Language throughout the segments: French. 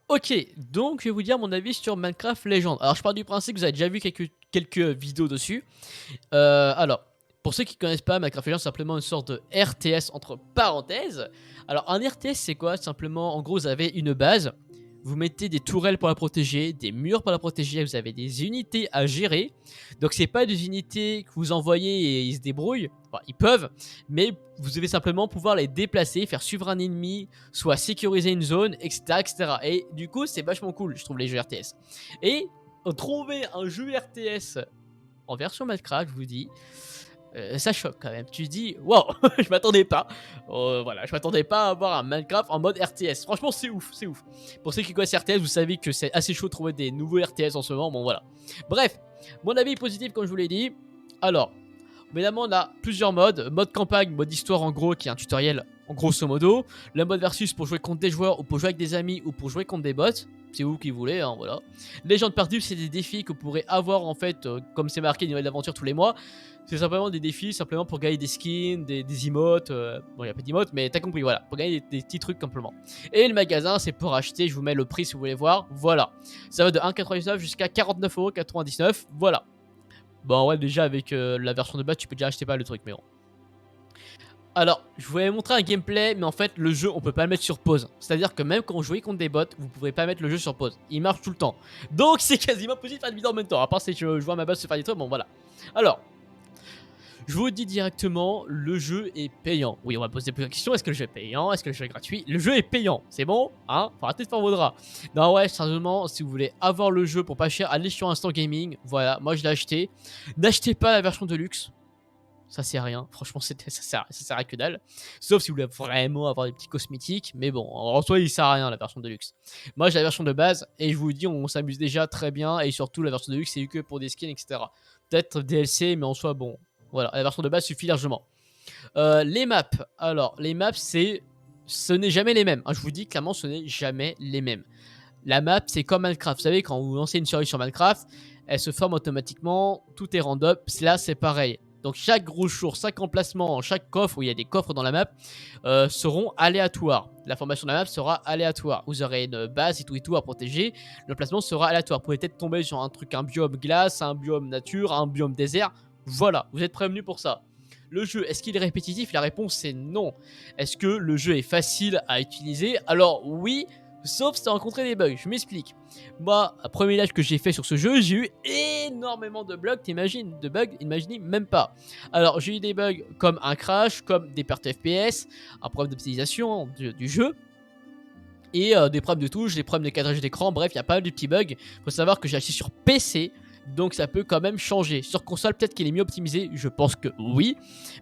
Ok, donc je vais vous dire mon avis sur Minecraft Legends. Alors je pars du principe que vous avez déjà vu quelques vidéos dessus. Alors, pour ceux qui ne connaissent pas, Minecraft Legends c'est simplement une sorte de RTS entre parenthèses. Alors un RTS c'est quoi? Simplement, en gros vous avez une base. Vous mettez des tourelles pour la protéger, des murs pour la protéger, vous avez des unités à gérer. Donc c'est pas des unités que vous envoyez et ils se débrouillent. Enfin, ils peuvent, mais vous devez simplement pouvoir les déplacer, faire suivre un ennemi, soit sécuriser une zone, etc. etc. Et du coup, c'est vachement cool, je trouve, les jeux RTS. Et trouver un jeu RTS en version Minecraft, je vous dis, ça choque quand même. Tu te dis, waouh, je m'attendais pas. Voilà, je m'attendais pas à avoir un Minecraft en mode RTS. Franchement, c'est ouf, c'est ouf. Pour ceux qui connaissent RTS, vous savez que c'est assez chaud de trouver des nouveaux RTS en ce moment. Bon, voilà. Bref, mon avis est positif, comme je vous l'ai dit. Alors, évidemment, on a plusieurs modes. Mode campagne, mode histoire en gros, qui est un tutoriel en grosso modo. Le mode versus pour jouer contre des joueurs ou pour jouer avec des amis ou pour jouer contre des bots. C'est vous qui voulez, hein, voilà. Légende perdue, c'est des défis que vous pourrez avoir en fait, comme c'est marqué nouvelle aventure tous les mois. C'est simplement des défis, simplement pour gagner des skins, des emotes. Bon, il n'y a pas d'emotes, mais t'as compris, voilà. Pour gagner des petits trucs simplement. Et le magasin, c'est pour acheter. Je vous mets le prix si vous voulez voir. Voilà. Ça va de 1,99€ jusqu'à 49,99€. Voilà. Bon, ouais, déjà avec la version de base, tu peux déjà acheter pas le truc, mais bon. Alors, je vous avais montré un gameplay, mais en fait, le jeu, on peut pas le mettre sur pause. C'est-à-dire que même quand vous jouez contre des bots, vous pourrez pas mettre le jeu sur pause. Il marche tout le temps. Donc, c'est quasiment possible de faire une vidéo en même temps. À part si je vois ma base se faire des trucs, bon, voilà. Alors, je vous dis directement, le jeu est payant. Oui, on va poser plusieurs questions. Est-ce que le jeu est payant? Est-ce que le jeu est gratuit? Le jeu est payant. C'est bon? Hein? Faut arrêter de faire vos draps. Non, ouais, sérieusement, si vous voulez avoir le jeu pour pas cher, allez sur Instant Gaming. Voilà, moi je l'ai acheté. N'achetez pas la version de luxe. Ça sert à rien, franchement ça sert à que dalle. Sauf si vous voulez vraiment avoir des petits cosmétiques, mais bon, en soi il sert à rien la version de luxe. Moi j'ai la version de base et je vous dis on s'amuse déjà très bien et surtout la version de luxe c'est que pour des skins etc. Peut-être DLC mais en soi bon, voilà, la version de base suffit largement. Les maps, alors les maps ce n'est jamais les mêmes, hein, je vous dis clairement ce n'est jamais les mêmes. La map c'est comme Minecraft, vous savez quand vous lancez une série sur Minecraft, elle se forme automatiquement, tout est random, là c'est pareil. Donc chaque gros jour, chaque emplacement, chaque coffre, où il y a des coffres dans la map, seront aléatoires. La formation de la map sera aléatoire. Vous aurez une base et tout à protéger. L'emplacement sera aléatoire. Vous pouvez peut-être tomber sur un truc, un biome glace, un biome nature, un biome désert. Voilà, vous êtes prévenus pour ça. Le jeu, est-ce qu'il est répétitif? La réponse est non. Est-ce que le jeu est facile à utiliser? Alors oui, sauf si tu as rencontré des bugs. Je m'explique. Moi, un premier live que j'ai fait sur ce jeu, j'ai eu énormément de bugs, imaginez même pas. Alors, j'ai eu des bugs comme un crash, comme des pertes FPS, un problème d'optimisation du jeu, et des problèmes de touche, des problèmes de cadrage d'écran, bref, il y a pas mal de petits bugs. Faut savoir que j'ai acheté sur PC, donc ça peut quand même changer. Sur console, peut-être qu'il est mieux optimisé, je pense que oui,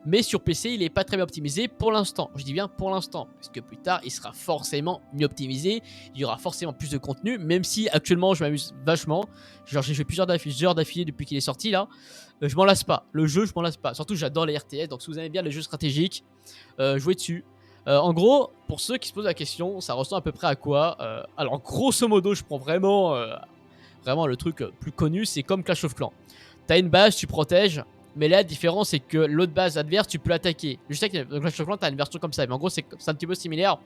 mais sur PC, il est pas très bien optimisé pour l'instant. Je dis bien pour l'instant, parce que plus tard, il sera forcément mieux optimisé, il y aura forcément plus de contenu, même si actuellement, je m'amuse vachement. Genre, j'ai fait plusieurs heures d'affilée depuis qu'il est sorti là. Je m'en lasse pas. Le jeu, je m'en lasse pas. Surtout, j'adore les RTS, donc si vous aimez bien les jeux stratégiques, jouez dessus. En gros, pour ceux qui se posent la question, ça ressemble à peu près à quoi? Alors, grosso modo, je prends vraiment le truc plus connu, c'est comme Clash of Clans. T'as une base, tu protèges, mais là, la différence, c'est que l'autre base adverse, tu peux l'attaquer. Je sais que dans Clash of Clans, t'as une version comme ça, mais en gros, c'est un petit peu similaire,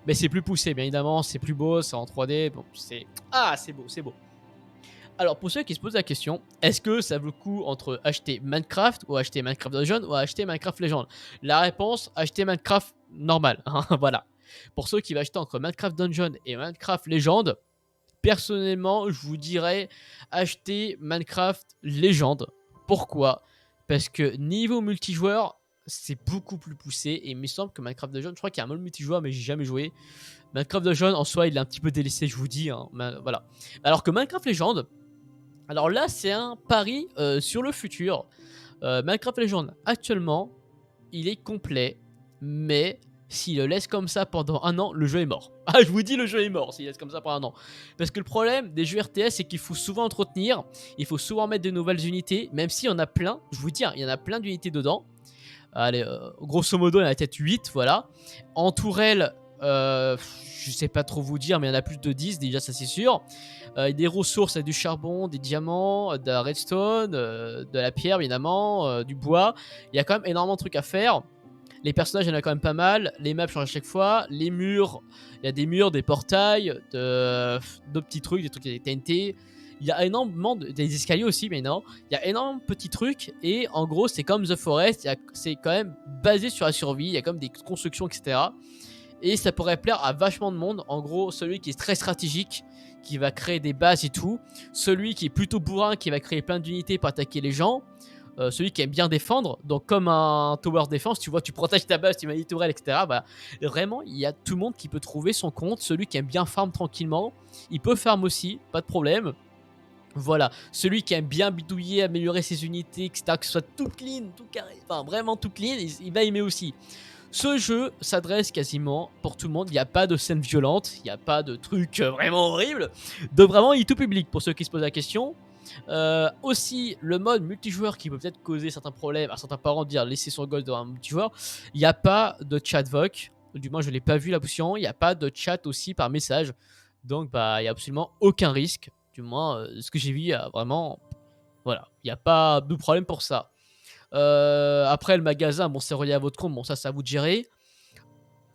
mais c'est plus poussé, bien évidemment, c'est plus beau, c'est en 3D, bon, c'est... Ah, c'est beau, c'est beau. Alors, pour ceux qui se posent la question, est-ce que ça vaut le coup entre acheter Minecraft ou acheter Minecraft Dungeon ou acheter Minecraft Legend? La réponse, acheter Minecraft normal. Hein, voilà. Pour ceux qui vont acheter entre Minecraft Dungeon et Minecraft Legend, personnellement, je vous dirais acheter Minecraft Legend. Pourquoi? Parce que niveau multijoueur, c'est beaucoup plus poussé. Et il me semble que Minecraft Dungeon, je crois qu'il y a un mode multijoueur, mais j'ai jamais joué. Minecraft Dungeon, en soi, il est un petit peu délaissé, je vous dis. Hein, voilà. Alors que Minecraft Legend, alors là, c'est un pari sur le futur. Minecraft Legends, actuellement, il est complet, mais s'il le laisse comme ça pendant un an, le jeu est mort. Ah, je vous dis, le jeu est mort s'il laisse comme ça pendant un an. Parce que le problème des jeux RTS, c'est qu'il faut souvent entretenir, il faut souvent mettre de nouvelles unités, même s'il y en a plein, je vous dis, hein, il y en a plein d'unités dedans. Allez, grosso modo, il y en a peut-être 8, voilà. En tourelle, je sais pas trop vous dire, mais il y en a plus de 10, déjà, ça c'est sûr. Des ressources, du charbon, des diamants, de la redstone, de la pierre, évidemment, du bois. Il y a quand même énormément de trucs à faire. Les personnages, il y en a quand même pas mal. Les maps changent à chaque fois. Les murs, il y a des murs, des portails, d'autres petits trucs, des trucs des TNT. Il y a énormément des escaliers aussi, mais non. Il y a énormément de petits trucs. Et en gros, c'est comme The Forest. C'est quand même basé sur la survie. Il y a comme des constructions, etc. Et ça pourrait plaire à vachement de monde. En gros, celui qui est très stratégique, qui va créer des bases et tout. Celui qui est plutôt bourrin, qui va créer plein d'unités pour attaquer les gens. Celui qui aime bien défendre, donc comme un tower defense, tu vois, tu protèges ta base, tu mets des tourelles, etc. Bah, vraiment, il y a tout le monde qui peut trouver son compte. Celui qui aime bien farm tranquillement, il peut farm aussi, pas de problème. Voilà, celui qui aime bien bidouiller, améliorer ses unités, etc., que ce soit tout clean, tout carré, enfin vraiment tout clean, il va aimer aussi. Ce jeu s'adresse quasiment pour tout le monde, il n'y a pas de scène violente, il n'y a pas de trucs vraiment horribles, donc vraiment il est tout public pour ceux qui se posent la question. Aussi, le mode multijoueur qui peut peut-être causer certains problèmes à certains parents, de dire laisser son gosse dans un multijoueur, il n'y a pas de chat voc, du moins je ne l'ai pas vu la option, il n'y a pas de chat aussi par message, donc bah il n'y a absolument aucun risque, du moins ce que j'ai vu, vraiment, voilà, il n'y a pas de problème pour ça. Après le magasin, bon c'est relié à votre compte, bon ça c'est à vous de gérer.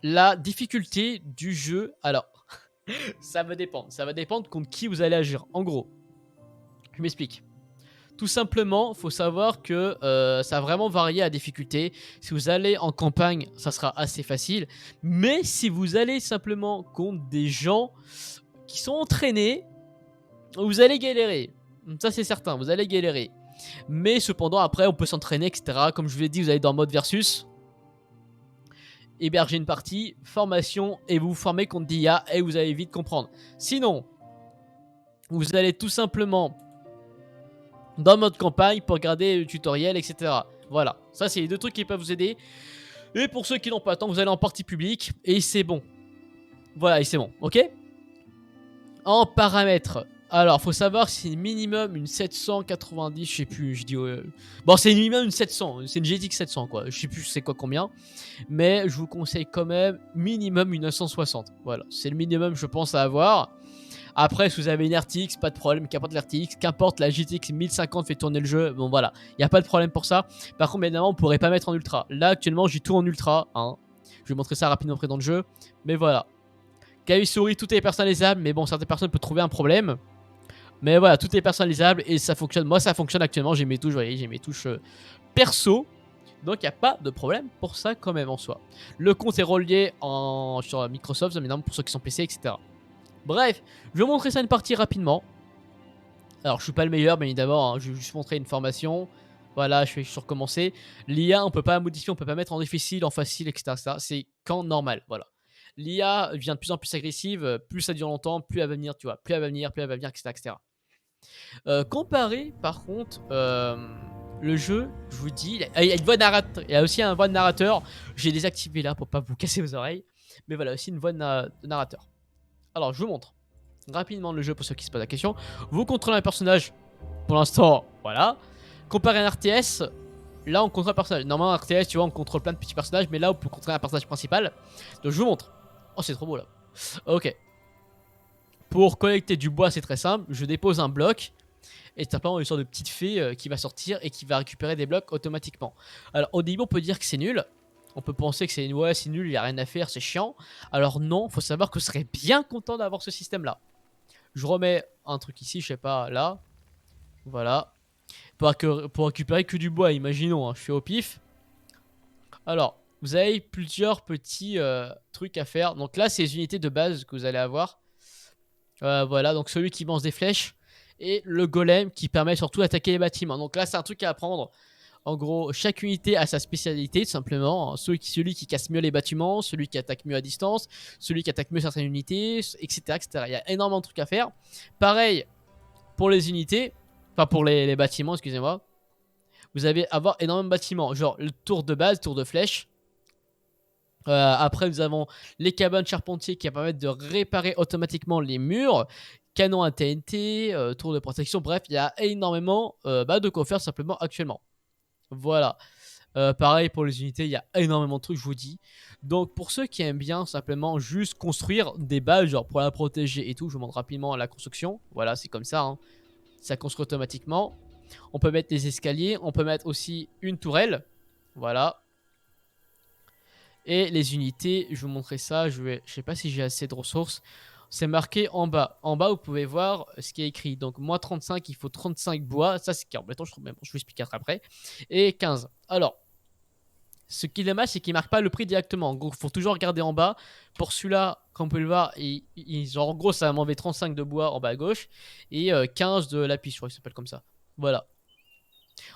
La difficulté du jeu, alors ça va dépendre contre qui vous allez agir. En gros, je m'explique. Tout simplement, faut savoir que ça a vraiment varié la difficulté. Si vous allez en campagne, ça sera assez facile. Mais si vous allez simplement contre des gens qui sont entraînés, vous allez galérer. Ça c'est certain, vous allez galérer. Mais cependant, après, on peut s'entraîner, etc. Comme je vous l'ai dit, vous allez dans le mode versus. Héberger une partie, formation, et vous vous formez contre d'IA et vous allez vite comprendre. Sinon, vous allez tout simplement dans le mode campagne pour regarder le tutoriel, etc. Voilà, ça c'est les deux trucs qui peuvent vous aider. Et pour ceux qui n'ont pas le temps, vous allez en partie publique et c'est bon. Voilà, et c'est bon, ok. En paramètres, alors faut savoir que c'est minimum une 790, je sais plus, je dis... Bon, c'est minimum une 700, c'est une GTX 700 quoi, je sais plus c'est quoi combien. Mais je vous conseille quand même minimum une 960, voilà, c'est le minimum je pense à avoir. Après, si vous avez une RTX, pas de problème, qu'importe l'RTX, qu'importe la GTX 1050 fait tourner le jeu, bon voilà, il n'y a pas de problème pour ça. Par contre, évidemment, on pourrait pas mettre en ultra. Là, actuellement, j'ai tout en ultra, hein. Je vais montrer ça rapidement après dans le jeu, mais voilà. Clavier souris, tout est personnalisable, mais bon, certaines personnes peuvent trouver un problème. Mais voilà, tout est personnalisable et ça fonctionne. Moi, ça fonctionne actuellement, j'ai mes touches, vous voyez, j'ai mes touches perso. Donc il n'y a pas de problème pour ça quand même en soi. Le compte est relié sur Microsoft, évidemment, pour ceux qui sont PC, etc. Bref, je vais vous montrer ça une partie rapidement. Alors je suis pas le meilleur, bien évidemment, hein, je vais juste montrer une formation. Voilà, je vais sur recommencer. L'IA, on peut pas modifier, on peut pas mettre en difficile, en facile, etc. C'est qu'en normal, voilà. L'IA devient de plus en plus agressive, plus ça dure longtemps, plus elle va venir, tu vois, plus elle va venir, etc. etc. Comparé, par contre, le jeu, je vous dis, il y a une voix narrateur, il y a aussi un voix de narrateur. J'ai désactivé là pour pas vous casser vos oreilles. Mais voilà, aussi une voix de narrateur. Alors, je vous montre rapidement le jeu pour ceux qui se posent la question. Vous contrôlez un personnage, pour l'instant, voilà. Comparé à un RTS, là on contrôle un personnage. Normalement, un RTS, tu vois, on contrôle plein de petits personnages, mais là on peut contrôler un personnage principal. Donc, je vous montre. Oh, c'est trop beau là. Ok. Pour collecter du bois, c'est très simple. Je dépose un bloc. Et c'est simplement une sorte de petite fée qui va sortir et qui va récupérer des blocs automatiquement. Alors au début on peut dire que c'est nul. On peut penser que c'est ouais, c'est nul, il n'y a rien à faire, c'est chiant. Alors non, faut savoir que je serais bien content d'avoir ce système là. Je remets un truc ici, je sais pas, là. Voilà. Pour récupérer que du bois, imaginons, hein, je fais au pif. Alors, vous avez plusieurs petits trucs à faire. Donc là, c'est les unités de base que vous allez avoir. Voilà, donc celui qui lance des flèches. Et le golem qui permet surtout d'attaquer les bâtiments. Donc là, c'est un truc à apprendre. En gros, chaque unité a sa spécialité, tout simplement. Celui qui casse mieux les bâtiments, celui qui attaque mieux à distance, celui qui attaque mieux certaines unités, etc., etc. Il y a énormément de trucs à faire. Pareil pour les unités, enfin pour les bâtiments, excusez-moi. Vous allez avoir énormément de bâtiments, genre le tour de base, tour de flèche. Après, nous avons les cabanes charpentiers qui permettent de réparer automatiquement les murs. Canon à TNT, tour de protection, bref, il y a énormément de quoi faire simplement actuellement. Voilà. Pareil pour les unités, il y a énormément de trucs, je vous dis. Donc pour ceux qui aiment bien simplement juste construire des bases, genre pour la protéger et tout, je vous montre rapidement la construction. Voilà, c'est comme ça, hein. Ça construit automatiquement. On peut mettre des escaliers, on peut mettre aussi une tourelle. Voilà. Et les unités, je vais vous montrer ça. Je sais pas si j'ai assez de ressources. C'est marqué en bas. En bas, vous pouvez voir ce qui est écrit. Donc, moins 35, il faut 35 bois. Ça, c'est embêtant, je trouve. Mais bon, je vous explique après. Et 15. Alors, ce qui est dommage, c'est qu'il ne marque pas le prix directement. En gros, il faut toujours regarder en bas. Pour celui-là, comme vous pouvez le voir, genre, en gros, ça va m'enlever 35 de bois en bas à gauche. Et 15 de lapis, je crois que ça s'appelle comme ça. Voilà.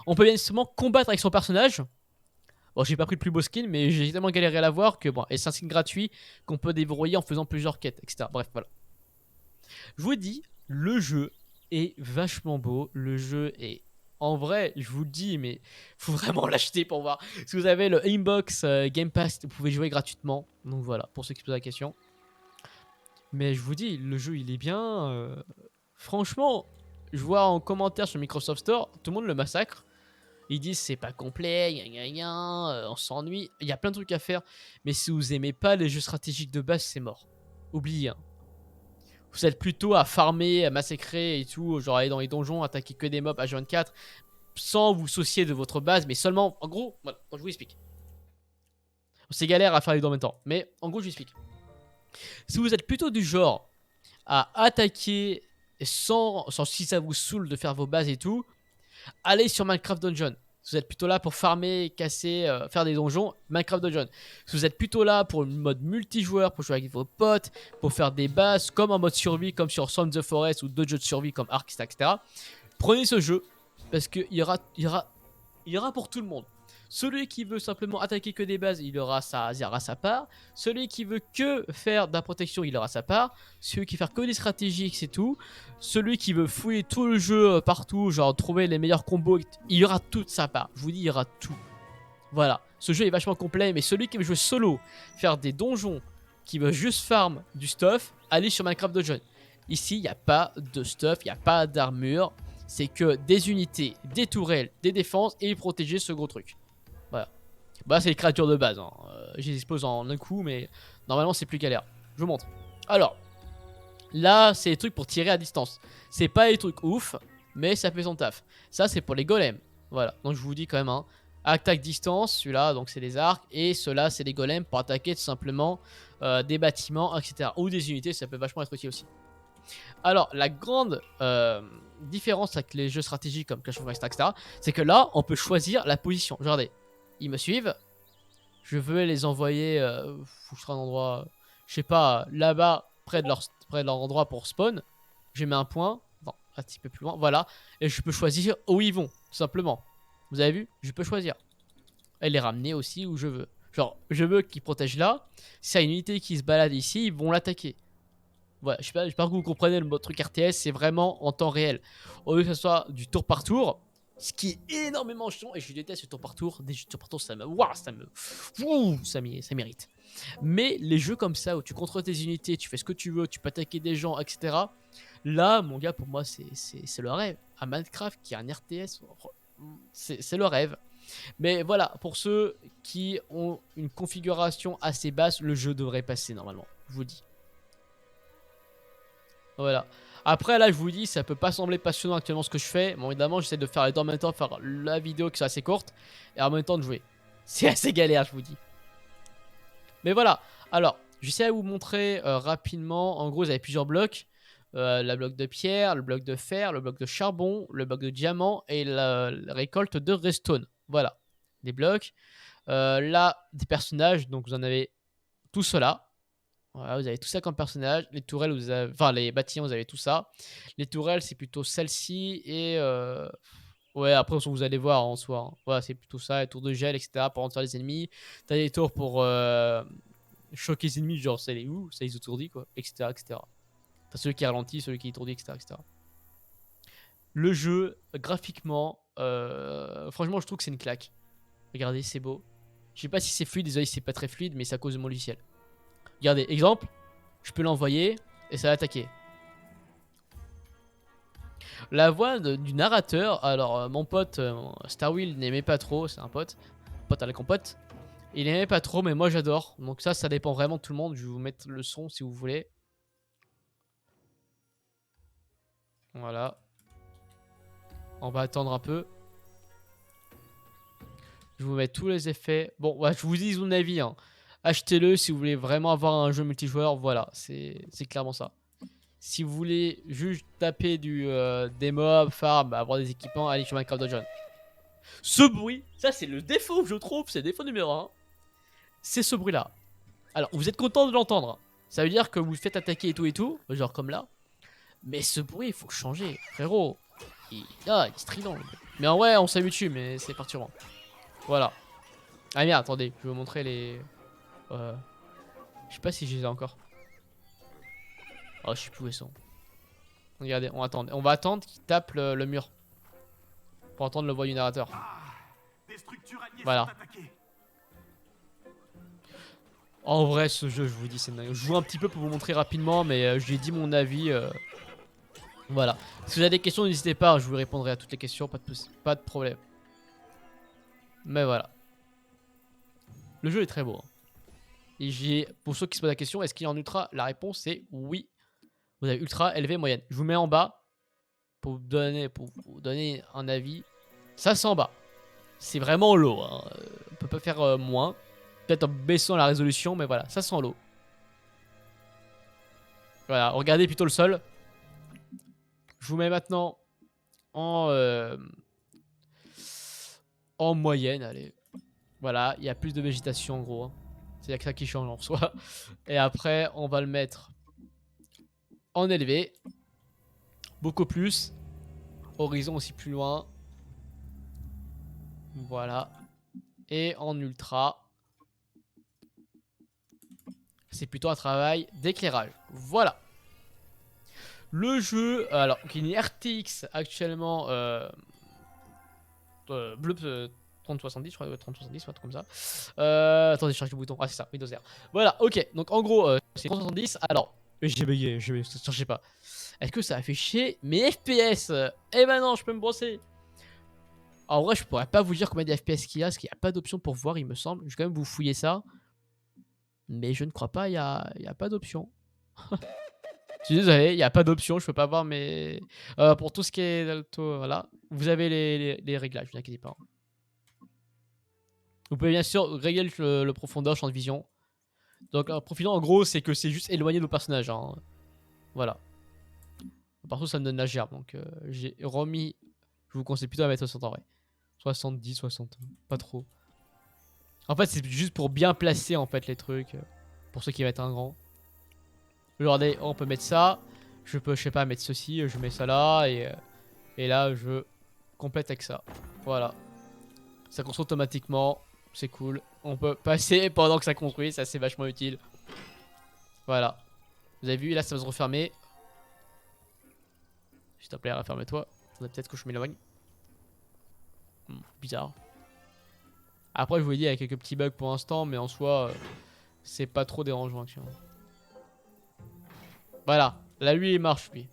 On peut bien évidemment combattre avec son personnage. Bon, j'ai pas pris le plus beau skin, mais j'ai tellement galéré à l'avoir que bon, et c'est un skin gratuit qu'on peut déverrouiller en faisant plusieurs quêtes, etc. Bref, voilà. Je vous dis, le jeu est vachement beau. Le jeu est. En vrai, je vous le dis, mais faut vraiment l'acheter pour voir. Si vous avez le Inbox Game Pass, vous pouvez jouer gratuitement. Donc voilà, pour ceux qui se posent la question. Mais je vous dis, le jeu il est bien. Franchement, je vois en commentaire sur Microsoft Store, tout le monde le massacre. Ils disent c'est pas complet, on s'ennuie. Il y a plein de trucs à faire. Mais si vous aimez pas les jeux stratégiques de base, c'est mort. Oubliez. Hein. Vous êtes plutôt à farmer, à massacrer et tout, genre aller dans les donjons, attaquer que des mobs H24, sans vous soucier de votre base, mais seulement, en gros, voilà, je vous explique. C'est galère à faire les deux en même temps, mais en gros, je vous explique. Si vous êtes plutôt du genre à attaquer sans si ça vous saoule de faire vos bases et tout, allez sur Minecraft Dungeon. Si vous êtes plutôt là pour farmer, casser, faire des donjons, Minecraft Dungeon. Si vous êtes plutôt là pour le mode multijoueur, pour jouer avec vos potes, pour faire des bases, comme en mode survie, comme sur Sons of the Forest ou d'autres jeux de survie comme Ark, etc. Prenez ce jeu, parce qu'il y aura pour tout le monde. Celui qui veut simplement attaquer que des bases, il aura sa part. Celui qui veut que faire de la protection, il aura sa part. Celui qui veut faire que des stratégies, c'est tout. Celui qui veut fouiller tout le jeu partout, genre trouver les meilleurs combos, il y aura toute sa part. Je vous dis, il y aura tout. Voilà. Ce jeu est vachement complet, mais celui qui veut jouer solo, faire des donjons, qui veut juste farm du stuff, allez sur Minecraft Dungeon. Ici, il n'y a pas de stuff, il n'y a pas d'armure. C'est que des unités, des tourelles, des défenses et protéger ce gros truc. Voilà. Bah, c'est les créatures de base. Hein. Je les expose en un coup, mais normalement, c'est plus galère. Je vous montre. Alors, là, c'est les trucs pour tirer à distance. C'est pas les trucs ouf, mais ça fait son taf. Ça, c'est pour les golems. Voilà. Donc, je vous dis quand même, hein. Attaque distance, celui-là, donc c'est des arcs. Et ceux-là, c'est des golems pour attaquer tout simplement des bâtiments, etc. Ou des unités, ça peut vachement être utile aussi. Alors, la grande différence avec les jeux stratégiques comme Clash of Clans, etc., c'est que là, on peut choisir la position. Regardez, ils me suivent. Je veux les envoyer. Faut que je trouve un endroit, je sais pas, là-bas, près de leur endroit pour spawn. Je mets un point. Bon, un petit peu plus loin. Voilà. Et je peux choisir où ils vont, tout simplement. Vous avez vu? Je peux choisir. Et les ramener aussi où je veux. Genre, je veux qu'ils protègent là. Si y a une unité qui se balade ici, ils vont l'attaquer. Voilà, j'espère que vous comprenez le mode truc RTS, c'est vraiment en temps réel. Au lieu que ce soit du tour par tour, ce qui est énormément chiant, et je déteste le tour par tour. Des jeux de tour par tour, ça me. Waouh, ça mérite. Mais les jeux comme ça, où tu contrôles tes unités, tu fais ce que tu veux, tu peux attaquer des gens, etc. Là, mon gars, pour moi, c'est le rêve. À Minecraft, qui est un RTS, c'est le rêve. Mais voilà, pour ceux qui ont une configuration assez basse, le jeu devrait passer normalement, je vous dis. Voilà. Après, là, je vous dis, ça peut pas sembler passionnant actuellement ce que je fais. Bon, évidemment, j'essaie de faire les deux en même temps, faire la vidéo qui soit assez courte, et en même temps de jouer. C'est assez galère, je vous dis. Mais voilà. Alors, j'essaie de vous montrer rapidement. En gros, vous avez plusieurs blocs. Le bloc de pierre, le bloc de fer, le bloc de charbon, le bloc de diamant et la récolte de redstone. Voilà. Des blocs. Là, des personnages. Donc, vous en avez tout cela. Voilà, vous avez tout ça comme personnage. Les tourelles, enfin les bâtiments, vous avez tout ça. Les tourelles, c'est plutôt celle-ci. Et ouais, après, vous allez voir en soi. Hein. Voilà, c'est plutôt ça. Les tours de gel, etc. pour rentrer les ennemis. T'as des tours pour choquer les ennemis, genre ça les où, ça les étourdit, quoi, etc. etc. T'as celui qui ralentit, celui qui étourdit, etc. etc. Le jeu, graphiquement, franchement, je trouve que c'est une claque. Regardez, c'est beau. Je sais pas si c'est fluide, désolé si c'est pas très fluide, mais c'est à cause de mon logiciel. Regardez, exemple, je peux l'envoyer et ça va attaquer. La voix du narrateur, alors mon pote Starwill n'aimait pas trop, c'est un pote à la compote. Il n'aimait pas trop, mais moi j'adore. Donc ça dépend vraiment de tout le monde. Je vais vous mettre le son si vous voulez. Voilà. On va attendre un peu. Je vais vous mettre tous les effets. Bon, ouais, je vous dis mon avis. Hein. achetez-le si vous voulez vraiment avoir un jeu multijoueur. Voilà, c'est clairement ça. Si vous voulez juste taper des mobs, farm, avoir des équipements, allez sur Minecraft Dungeon. Ce bruit, ça c'est le défaut, je trouve, c'est le défaut numéro 1. C'est ce bruit là. Alors, vous êtes content de l'entendre. Ça veut dire que vous vous faites attaquer et tout, genre comme là. Mais ce bruit, il faut changer, frérot. Il est strident. Mais en vrai, on s'habitue, mais c'est perturbant. Voilà. Ah merde, attendez, je vais vous montrer les... je sais pas si je les ai encore. Oh, je sais plus où ils sont. Regardez, on va attendre qu'il tape le mur. Pour entendre le voix du narrateur. Voilà. En vrai, ce jeu, je vous dis, c'est dingue. Je joue un petit peu pour vous montrer rapidement, mais j'ai dit mon avis. Voilà. Si vous avez des questions, n'hésitez pas, je vous répondrai à toutes les questions, pas de problème. Mais voilà. Le jeu est très beau. Hein. Et pour ceux qui se posent la question, est-ce qu'il est en ultra? La réponse est oui. Vous avez ultra, élevé, moyenne. Je vous mets en bas pour vous donner un avis. Ça, c'est en bas. C'est vraiment low. Hein. On peut pas faire moins. Peut-être en baissant la résolution, mais voilà, ça sent l'eau. Voilà, regardez plutôt le sol. Je vous mets maintenant en moyenne, allez. Voilà, il y a plus de végétation en gros. Hein. C'est ça qui change en soi. Et après, on va le mettre en élevé. Beaucoup plus. Horizon aussi plus loin. Voilà. Et en ultra. C'est plutôt un travail d'éclairage. Voilà. Le jeu, alors, qui est une RTX actuellement bleu 3070, je crois, 3070, un truc comme ça. Attendez, je cherche le bouton. Ah, c'est ça, Windows R. Voilà, ok. Donc, en gros, c'est 3070. Alors, j'ai bugué, je sais pas. Est-ce que ça a fait chier mes FPS? Eh ben non, je peux me brosser. En vrai, je pourrais pas vous dire combien de FPS qu'il y a, parce qu'il n'y a pas d'option pour voir, il me semble. Je vais quand même vous fouiller ça. Mais je ne crois pas, il y a pas d'option. Je suis désolé, il n'y a pas d'option, je peux pas voir mes... pour tout ce qui est Dalto, voilà. Vous avez les réglages, ne vous inquiétez pas. Vous pouvez bien sûr régler le profondeur, champ de vision. Donc profondeur en gros, c'est que c'est juste éloigné de nos personnages. Hein. Voilà. Par contre, ça me donne la gerbe, donc j'ai remis... Je vous conseille plutôt à mettre 60 en vrai. 70, 60, pas trop. En fait, c'est juste pour bien placer en fait les trucs. Pour ceux qui mettent un grand. Regardez, on peut mettre ça. Je peux, je sais pas, mettre ceci. Je mets ça là. Et là, je complète avec ça. Voilà. Ça construit automatiquement. C'est cool. On peut passer pendant que ça construit. Ça, c'est vachement utile. Voilà. Vous avez vu, là, ça va se refermer. S'il te plaît, referme-toi. Peut-être que je m'éloigne. Bizarre. Après, je vous l'ai dit, il y a quelques petits bugs pour l'instant. Mais en soi, c'est pas trop dérangeant actuellement. Voilà. Là, lui, il marche, lui.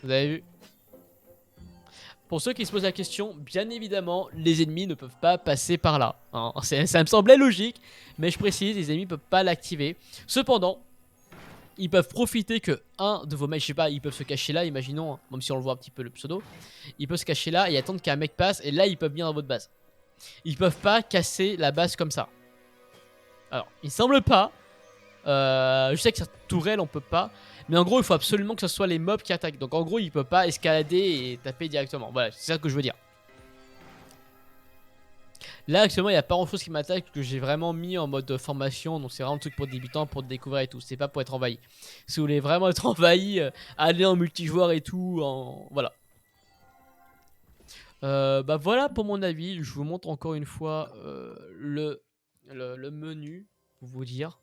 Vous avez vu? Pour ceux qui se posent la question, bien évidemment, les ennemis ne peuvent pas passer par là. Hein. Ça me semblait logique, mais je précise, les ennemis ne peuvent pas l'activer. Cependant, ils peuvent profiter que un de vos mecs, je sais pas, ils peuvent se cacher là, imaginons, hein, même si on le voit un petit peu le pseudo. Ils peuvent se cacher là et attendre qu'un mec passe, et là, ils peuvent venir dans votre base. Ils peuvent pas casser la base comme ça. Alors, il semble pas. Je sais que cette tourelle, on peut pas. Mais en gros, il faut absolument que ce soit les mobs qui attaquent. Donc en gros, il peut pas escalader et taper directement. Voilà, c'est ça que je veux dire. Là, actuellement, il n'y a pas grand chose qui m'attaque que j'ai vraiment mis en mode formation. Donc c'est vraiment un truc pour débutants, pour découvrir et tout. C'est pas pour être envahi. Si vous voulez vraiment être envahi, aller en multijoueur et tout. Voilà. Bah voilà pour mon avis. Je vous montre encore une fois le menu pour vous dire.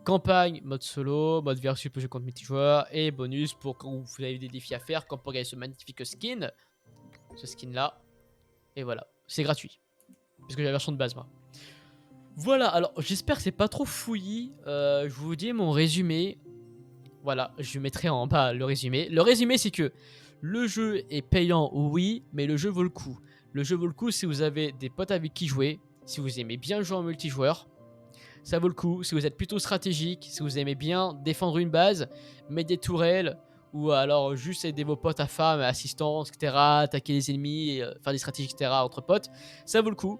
Campagne, mode solo, mode versus jeu contre multijoueur et bonus pour quand vous avez des défis à faire, comme pour gagner ce magnifique skin. Ce skin là. Et voilà, c'est gratuit. Puisque j'ai la version de base moi. Voilà, alors j'espère que c'est pas trop fouillis. Je vous dis mon résumé. Voilà, je mettrai en bas le résumé. Le résumé c'est que le jeu est payant, oui, mais le jeu vaut le coup. Le jeu vaut le coup si vous avez des potes avec qui jouer, si vous aimez bien jouer en multijoueur. Ça vaut le coup, si vous êtes plutôt stratégique, si vous aimez bien défendre une base, mettre des tourelles, ou alors juste aider vos potes à farm, assistance, etc., attaquer les ennemis, faire des stratégies, etc., entre potes, ça vaut le coup.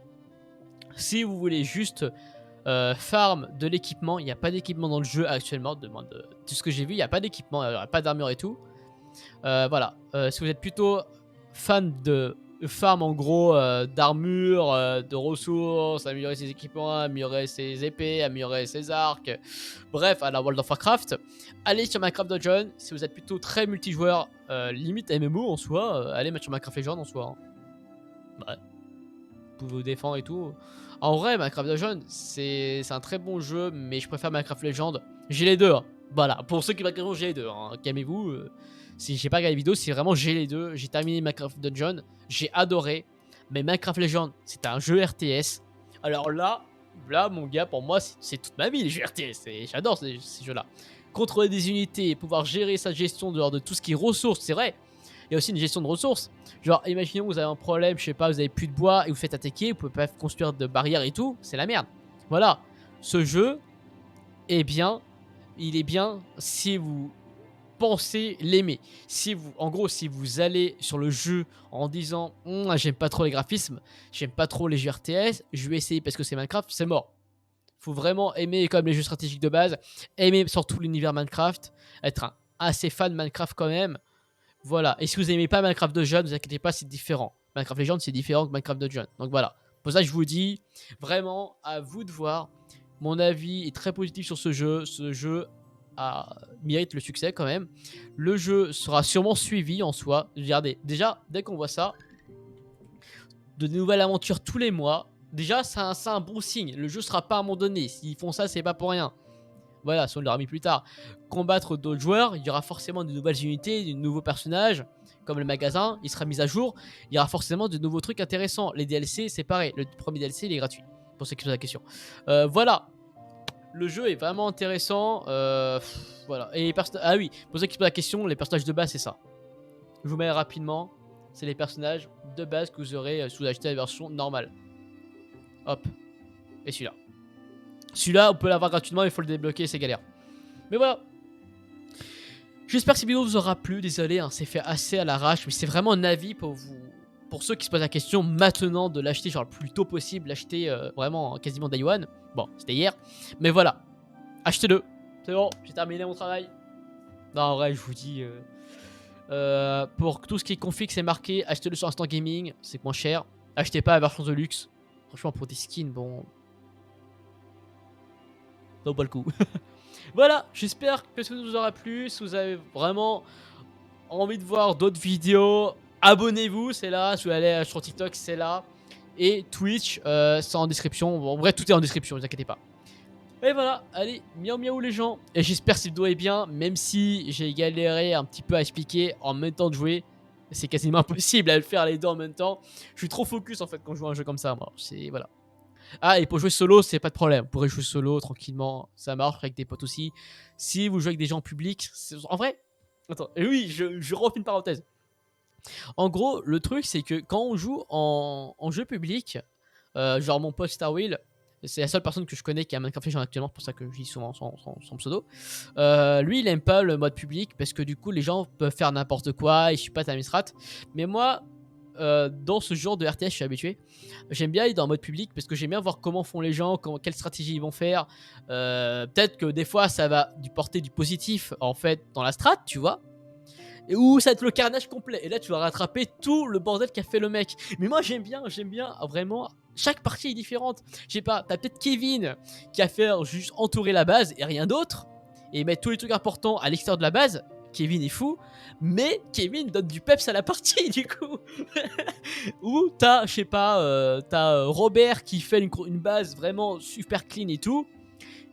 Si vous voulez juste farm de l'équipement. Il n'y a pas d'équipement dans le jeu actuellement. De tout ce que j'ai vu, il n'y a pas d'équipement, il n'y a pas d'armure et tout. Voilà. Si vous êtes plutôt fan de farm en gros, d'armure, de ressources, améliorer ses équipements, améliorer ses épées, améliorer ses arcs, bref, à la World of Warcraft, allez sur Minecraft Dungeon. Si vous êtes plutôt très multijoueur, limite MMO en soi, allez mettre sur Minecraft Legends en soi, hein. Ouais. Vous pouvez vous défendre et tout. En vrai, Minecraft Dungeon, c'est un très bon jeu, mais je préfère Minecraft Legends. J'ai les deux, hein. Voilà, pour ceux qui m'inquiètent, j'ai les deux, hein. Calmez-vous. Si j'ai pas regardé la vidéo, c'est vraiment j'ai les deux. J'ai terminé Minecraft Dungeon, j'ai adoré. Mais Minecraft Legends, c'est un jeu RTS. Alors là, mon gars, pour moi, c'est toute ma vie les jeux RTS. J'adore ces jeux-là. Contrôler des unités, pouvoir gérer sa gestion de tout ce qui est ressources, c'est vrai. Il y a aussi une gestion de ressources. Genre, imaginons que vous avez un problème, je sais pas, vous avez plus de bois et vous faites attaquer, vous pouvez pas construire de barrières et tout, c'est la merde. Voilà, ce jeu, eh bien, il est bien si vous pensez l'aimer. Si vous, en gros, si vous allez sur le jeu en disant j'aime pas trop les graphismes, j'aime pas trop les jeux RTS, je vais essayer parce que c'est Minecraft, c'est mort. Faut vraiment aimer comme les jeux stratégiques de base, aimer surtout l'univers Minecraft, être assez fan de Minecraft quand même. Voilà. Et si vous n'aimez pas Minecraft Dungeon, ne vous inquiétez pas, c'est différent. Minecraft Legends, c'est différent que Minecraft Dungeon. Donc voilà. Pour ça, je vous dis, vraiment, à vous de voir. Mon avis est très positif sur ce jeu. Ce jeu mérite le succès quand même. Le jeu sera sûrement suivi en soi. Regardez, déjà, dès qu'on voit ça, de nouvelles aventures tous les mois, déjà, c'est un bon signe. Le jeu sera pas abandonné. S'ils font ça, c'est pas pour rien. Voilà, si on l'aura mis plus tard. Combattre d'autres joueurs, il y aura forcément de nouvelles unités, de nouveaux personnages, comme le magasin, il sera mis à jour. Il y aura forcément de nouveaux trucs intéressants. Les DLC, c'est pareil. Le premier DLC, il est gratuit, pour ceux qui posent la question. Voilà. Le jeu est vraiment intéressant. Voilà. Et ah oui, pour ceux qui se posent la question, les personnages de base, c'est ça. Je vous mets rapidement. C'est les personnages de base que vous aurez si vous achetez la version normale. Hop. Et celui-là. Celui-là, on peut l'avoir gratuitement, il faut le débloquer, c'est galère. Mais voilà. J'espère que cette vidéo vous aura plu. Désolé, hein, c'est fait assez à l'arrache, mais c'est vraiment un avis pour vous. Pour ceux qui se posent la question maintenant de l'acheter, genre le plus tôt possible, l'acheter vraiment quasiment day one. Bon, c'était hier. Mais voilà. Achetez-le. C'est bon, j'ai terminé mon travail. Non, en vrai, je vous dis. Pour tout ce qui est config, c'est marqué. Achetez-le sur Instant Gaming, c'est moins cher. Achetez pas la version de luxe. Franchement, pour des skins, bon. Ça vaut pas le coup. Voilà, j'espère que ça vous aura plu. Si vous avez vraiment envie de voir d'autres vidéos, abonnez-vous, c'est là. Si vous allez sur TikTok, c'est là. Et Twitch, c'est en description. Bon, en vrai, tout est en description, ne vous inquiétez pas. Et voilà, allez, miaou miaou les gens. Et j'espère que cette vidéo est bien, même si j'ai galéré un petit peu à expliquer en même temps de jouer. C'est quasiment impossible à le faire les deux en même temps. Je suis trop focus en fait quand je joue à un jeu comme ça. Moi, c'est voilà. Ah, et pour jouer solo, c'est pas de problème. Vous pourrez jouer solo tranquillement, ça marche avec des potes aussi. Si vous jouez avec des gens en public, en vrai. Attends, et oui, je refais une parenthèse. En gros, le truc, c'est que quand on joue en jeu public, genre mon pote Starwill, c'est la seule personne que je connais qui a Minecraft Legends actuellement, c'est pour ça que je dis souvent son pseudo. Lui, il aime pas le mode public parce que du coup, les gens peuvent faire n'importe quoi et je suis pas administrat. Mais moi, dans ce genre de RTS, je suis habitué. J'aime bien aller dans le mode public parce que j'aime bien voir comment font les gens, quelle stratégie ils vont faire. Peut-être que des fois, ça va porter du positif en fait dans la strat, tu vois. Et où ça va être le carnage complet. Et là, tu vas rattraper tout le bordel qu'a fait le mec. Mais moi, j'aime bien vraiment. Chaque partie est différente. Je sais pas, t'as peut-être Kevin qui a fait juste entourer la base et rien d'autre. Et mettre tous les trucs importants à l'extérieur de la base. Kevin est fou. Mais Kevin donne du peps à la partie, du coup. Ou t'as, je sais pas, t'as Robert qui fait une base vraiment super clean et tout.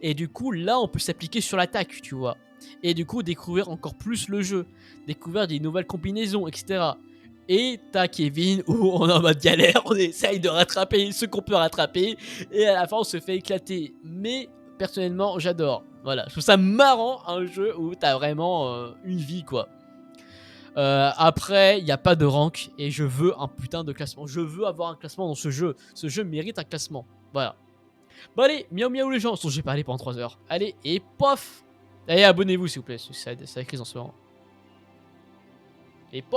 Et du coup, là, on peut s'appliquer sur l'attaque, tu vois. Et du coup, découvrir encore plus le jeu. Découvrir des nouvelles combinaisons, etc. Et t'as Kevin où on est en mode galère, on essaye de rattraper ce qu'on peut rattraper. Et à la fin, on se fait éclater. Mais personnellement, j'adore. Voilà, je trouve ça marrant, un jeu où t'as vraiment une vie, quoi. Après, il n'y a pas de rank et je veux un putain de classement. Je veux avoir un classement dans ce jeu. Ce jeu mérite un classement. Voilà. Bon allez, miaou miaou les gens. J'ai parlé pendant 3 heures. Allez, et pof. Allez, abonnez-vous s'il vous plaît. Ça crise en ce moment. Et pof.